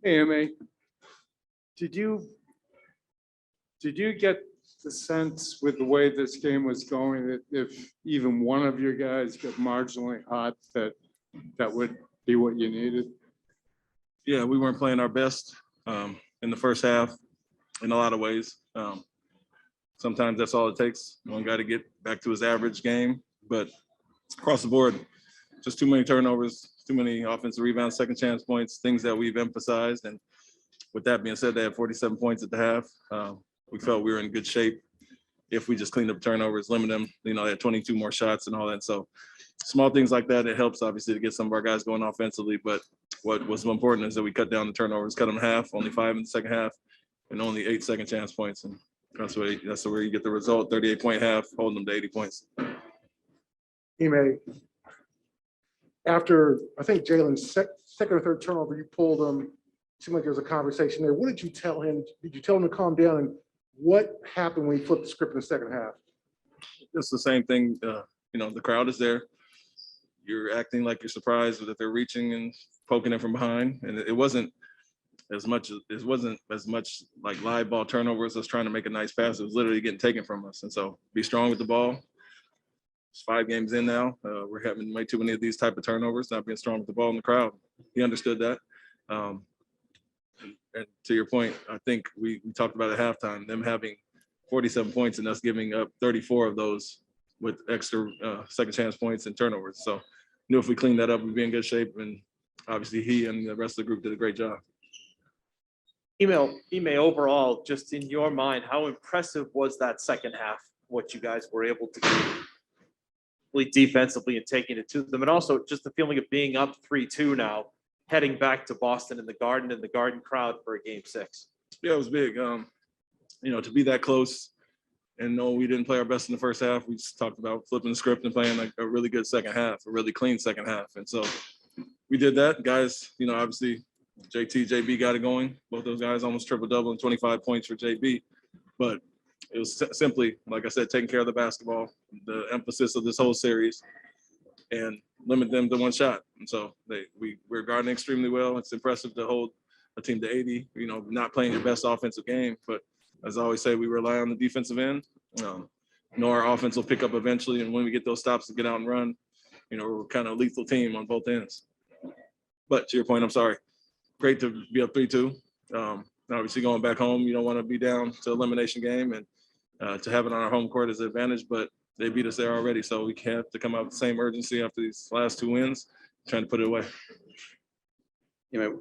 AMA, did you get the sense with the way this game was going that if even one of your guys got marginally hot, that would be what you needed? Yeah, we weren't playing our best in the first half in a lot of ways. Sometimes that's all it takes. One guy to get back to his average game, but across the board, just too many turnovers, too many offensive rebounds, second chance points, things that we've emphasized. And with that being said, they had 47 points at the half. We felt we were in good shape if we just cleaned up turnovers, limit them. You know, they had 22 more shots and all that. So small things like that, it helps obviously to get some of our guys going offensively. But what was important is that we cut down the turnovers, cut them in half, only 5 in the second half, and only 8 second chance points. And that's where you get the result, 38-point half, holding them to 80 points. Ime, after I think Jalen's second or third turnover, you pulled him. Seemed like there was a conversation there. What did you tell him? Did you tell him to calm down? And what happened when he flipped the script in the second half? It's the same thing. You know, the crowd is there. You're acting like you're surprised that they're reaching and poking it from behind, and it wasn't as much like live ball turnovers, us trying to make a nice pass. It was literally getting taken from us. And so be strong with the ball. It's 5 games in now. We're having way too many of these type of turnovers, not being strong with the ball in the crowd. He understood that. And to your point, I think we talked about at halftime, them having 47 points and us giving up 34 of those with extra second chance points and turnovers. So knew if we cleaned that up, we'd be in good shape. And obviously he and the rest of the group did a great job. Ime, overall, just in your mind, how impressive was that second half, what you guys were able to do defensively and taking it to them? And also just the feeling of being up 3-2 now, heading back to Boston in the Garden crowd for a game 6. Yeah, it was big. You know, to be that close and know we didn't play our best in the first half. We just talked about flipping the script and playing like a really good second half, a really clean second half. And so we did that. Guys, you know, obviously JT, JB got it going. Both those guys almost triple-double and 25 points for JB. But it was simply, like I said, taking care of the basketball, the emphasis of this whole series, and limit them to one shot. And so we're guarding extremely well. It's impressive to hold a team to 80, you know, not playing your best offensive game. But as I always say, we rely on the defensive end. Know our offense will pick up eventually. And when we get those stops to get out and run, you know, we're kind of a lethal team on both ends. But to your point, I'm sorry. Great to be up 3-2. Obviously going back home, you don't want to be down to elimination game, and to have it on our home court is an advantage, but they beat us there already. So we have to come out with the same urgency after these last 2 wins, trying to put it away. You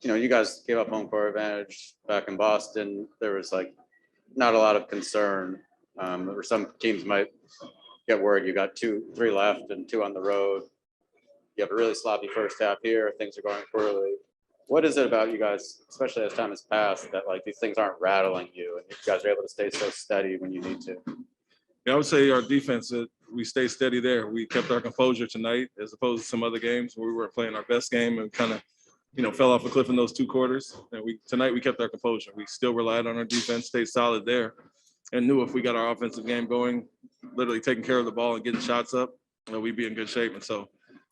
know, you guys gave up home court advantage back in Boston. There was like not a lot of concern. There were some teams might get worried. You got 2-3 left and 2 on the road. You have a really sloppy first half here. Things are going poorly. What is it about you guys, especially as time has passed, that like these things aren't rattling you and you guys are able to stay so steady when you need to? Yeah, I would say our defense, we stayed steady there. We kept our composure tonight as opposed to some other games where we weren't playing our best game and kind of, you know, fell off a cliff in those 2 quarters. And tonight we kept our composure. We still relied on our defense, stayed solid there, and knew if we got our offensive game going, literally taking care of the ball and getting shots up, we'd be in good shape. And so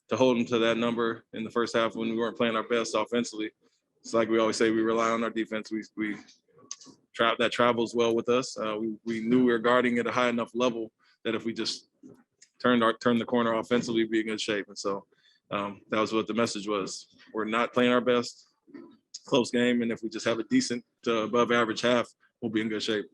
to hold them to that number in the first half when we weren't playing our best offensively, it's like we always say, we rely on our defense. That travels well with us. We knew we were guarding at a high enough level that if we just turned the corner offensively, we'd be in good shape. And so that was what the message was. We're not playing our best, close game, and if we just have a decent to above average half, we'll be in good shape.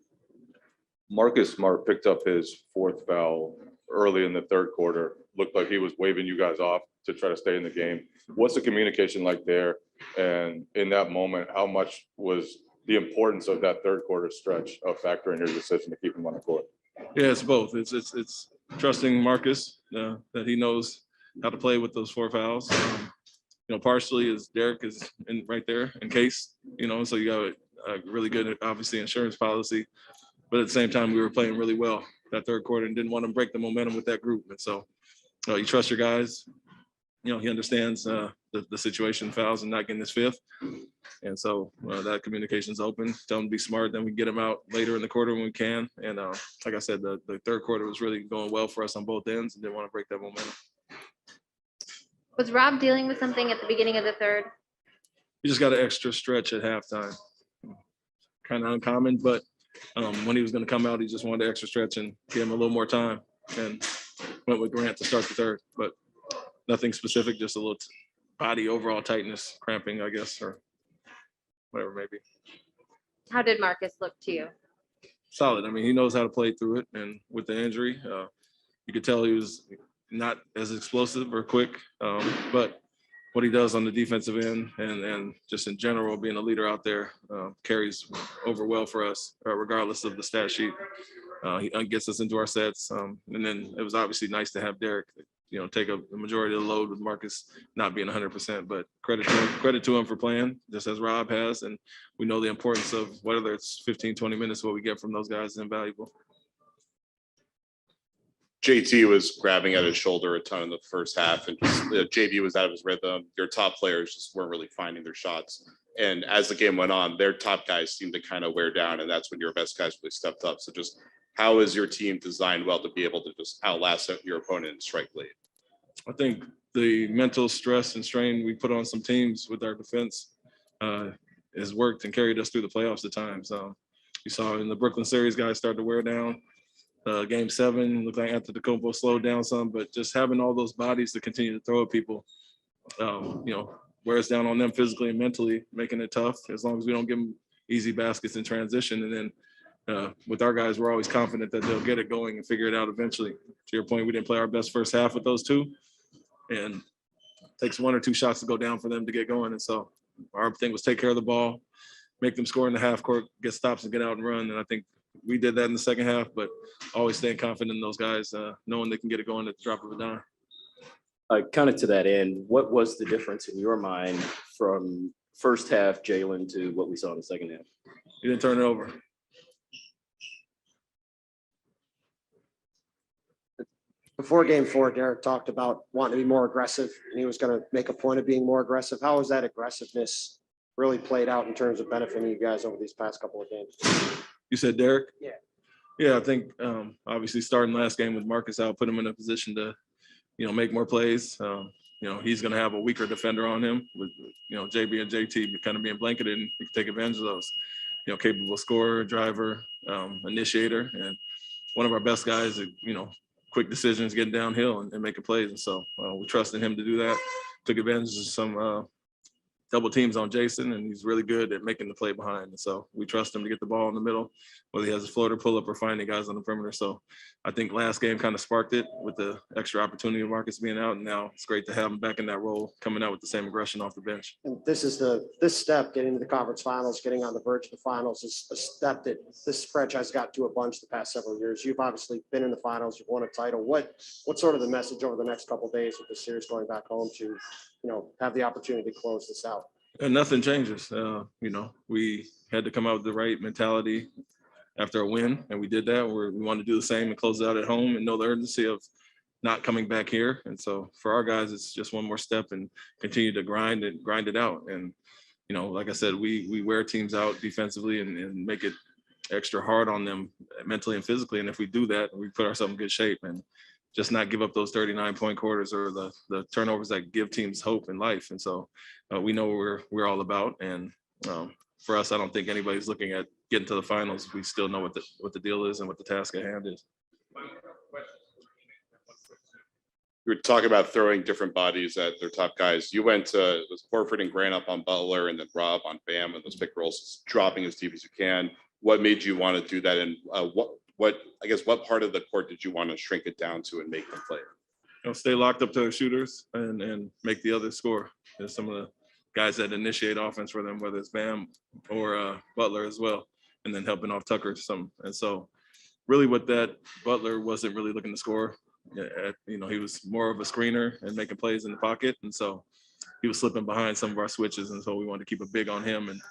Marcus Smart picked up his 4th foul early in the 3rd quarter. Looked like he was waving you guys off to try to stay in the game. What's the communication like there? And in that moment, how much was the importance of that 3rd quarter stretch a factor in your decision to keep him on the court? Yeah, it's both. It's trusting Marcus that he knows how to play with those 4 fouls. You know, partially is Derek is right there in case, you know, so you got a really good, obviously, insurance policy. But at the same time, we were playing really well that 3rd quarter and didn't want to break the momentum with that group. And so you trust your guys. You know, he understands the situation, fouls and not getting his 5th. And so that communication's open. Tell him to be smart. Then we get him out later in the quarter when we can. And like I said, the 3rd quarter was really going well for us on both ends and didn't want to break that momentum. Was Rob dealing with something at the beginning of the 3rd? he just got an extra stretch at halftime. Kind of uncommon, but when he was going to come out, he just wanted an extra stretch and give him a little more time, and went with Grant to start the third. But nothing specific, just a little body overall tightness, cramping, I guess, or whatever it may be. How did Marcus look to you? Solid. I mean, he knows how to play through it, and with the injury, you could tell he was not as explosive or quick, but what he does on the defensive end and just in general, being a leader out there, carries over well for us, regardless of the stat sheet. He gets us into our sets. And then it was obviously nice to have Derek, take a majority of the load with Marcus not being 100%, but credit to him for playing just as Rob has. And we know the importance of whether it's 15, 20 minutes, what we get from those guys is invaluable. JT was grabbing at his shoulder a ton in the first half, and just JV was out of his rhythm. Your top players just weren't really finding their shots. And as the game went on, their top guys seemed to kind of wear down, and that's when your best guys really stepped up. So just how is your team designed well to be able to just outlast your opponent and strike late? I think the mental stress and strain we put on some teams with our defense has worked and carried us through the playoffs at times. You saw in the Brooklyn series, guys started to wear down. Game 7 looked like Antetokounmpo slowed down some, but just having all those bodies to continue to throw at people, wears down on them physically and mentally, making it tough as long as we don't give them easy baskets in transition. And then with our guys, we're always confident that they'll get it going and figure it out eventually. To your point, we didn't play our best first half with those two, and it takes 1 or 2 shots to go down for them to get going. And so our thing was take care of the ball, make them score in the half court, get stops and get out and run. And I think we did that in the second half, but always staying confident in those guys, knowing they can get it going at the drop of a dime. Kind of to that end, what was the difference in your mind from first half Jalen to what we saw in the second half? He didn't turn it over. Before game 4, Derek talked about wanting to be more aggressive, and he was going to make a point of being more aggressive. How has that aggressiveness really played out in terms of benefiting you guys over these past couple of games? You said Derek? Yeah. Yeah, I think obviously starting last game with Marcus out, put him in a position to, make more plays. He's going to have a weaker defender on him with, JB and JT kind of being blanketed, and he can take advantage of those. Capable scorer, driver, initiator, and one of our best guys, quick decisions, getting downhill and making plays. And so we trusted him to do that. Took advantage of some double teams on Jason, and he's really good at making the play behind. And so we trust him to get the ball in the middle, whether he has a floater, pull up, or finding guys on the perimeter. So I think last game kind of sparked it with the extra opportunity of Marcus being out. And now it's great to have him back in that role, coming out with the same aggression off the bench. And this step, getting to the conference finals, getting on the verge of the finals, is a step that this franchise got to a bunch the past several years. You've obviously been in the finals, you've won a title. What's sort of the message over the next couple of days with the series going back home to, have the opportunity to close this out? And nothing changes. We had to come out with the right mentality after a win, and we did that. We want to do the same and close it out at home and know the urgency of not coming back here. And so for our guys, it's just one more step and continue to grind it out. And, like I said, we wear teams out defensively and make it extra hard on them mentally and physically. And if we do that, we put ourselves in good shape and just not give up those 39-point quarters or the turnovers that give teams hope in life. And so we know what we're all about. And for us, I don't think anybody's looking at getting to the finals. We still know what the deal is and what the task at hand is. We were talking about throwing different bodies at their top guys. You went to Horford and Grant up on Butler, and then Rob on Bam, and those pick rolls, dropping as deep as you can. What made you want to do that? And what part of the court did you want to shrink it down to and make them play? Stay locked up to their shooters and make the others score. There's some of the guys that initiate offense for them, whether it's Bam or Butler as well, and then helping off Tucker some. And so really with that, Butler wasn't really looking to score. He was more of a screener and making plays in the pocket. And so he was slipping behind some of our switches. And so we wanted to keep a big on him and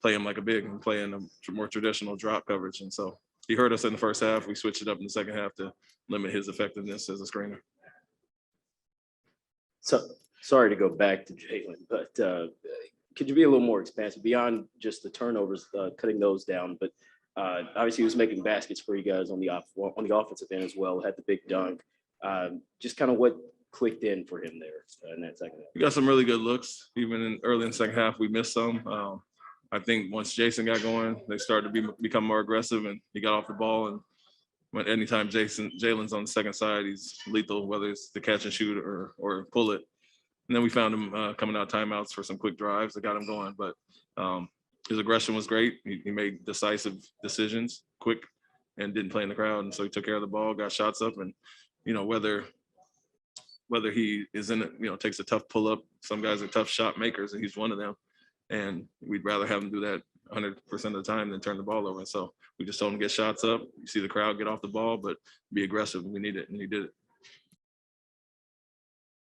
play him like a big and play in a more traditional drop coverage. And so he hurt us in the first half. We switched it up in the second half to limit his effectiveness as a screener. So sorry to go back to Jalen, but could you be a little more expansive beyond just the turnovers, cutting those down? But obviously he was making baskets for you guys on the offensive end as well, had the big dunk. Just kind of what clicked in for him there in that second half? We got some really good looks, even in early in the second half, we missed some. I think once Jason got going, they started to become more aggressive and he got off the ball. And when anytime Jalen's on the second side, he's lethal, whether it's the catch and shoot or pull it. And then we found him coming out timeouts for some quick drives that got him going. But his aggression was great. He made decisive decisions quick and didn't play in the crowd. And so he took care of the ball, got shots up. And, you know, whether he is in it, you know, takes a tough pull up. Some guys are tough shot makers and he's one of them. And we'd rather have him do that 100% of the time than turn the ball over. So we just told him to get shots up. You see the crowd get off the ball, but be aggressive. We need it, and he did it.